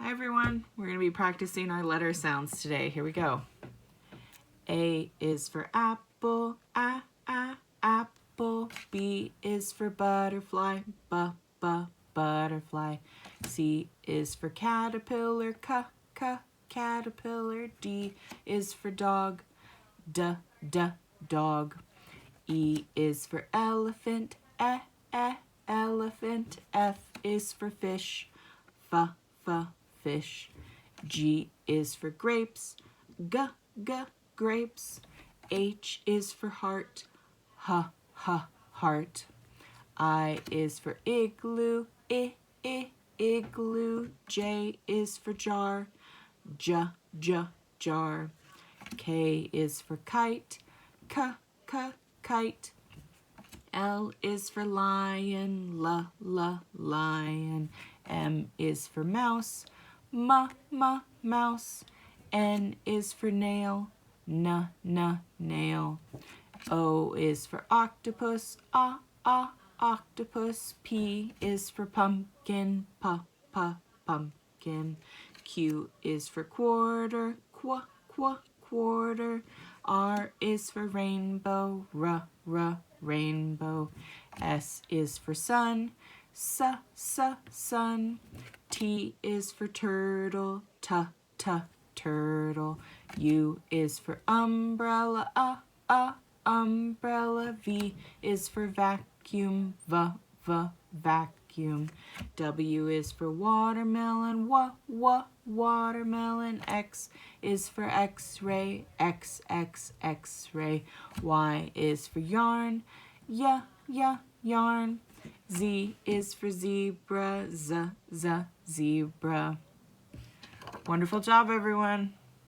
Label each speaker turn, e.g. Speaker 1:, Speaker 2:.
Speaker 1: Hi everyone, we're going to be practicing our letter sounds today. Here we go. A is for apple, apple. B is for butterfly, butterfly. C is for caterpillar, caterpillar. D is for dog, dog. E is for elephant, elephant. F is for fish, fish. G is for grapes, grapes. H is for heart, heart. I is for igloo, igloo. J is for jar, jar. K is for kite, kite. L is for lion, lion. M is for mouse, mouse. N is for nail, nail. O is for octopus, octopus. P is for pumpkin, pumpkin. Q is for quarter, quarter. R is for rainbow, rainbow. S is for sun, sun. T is for turtle, turtle. U is for umbrella, umbrella. V is for vacuum, vacuum. W is for watermelon, watermelon. X is for x-ray, x-ray. Y is for yarn, yarn. Z is for zebra, zebra. Wonderful job, everyone.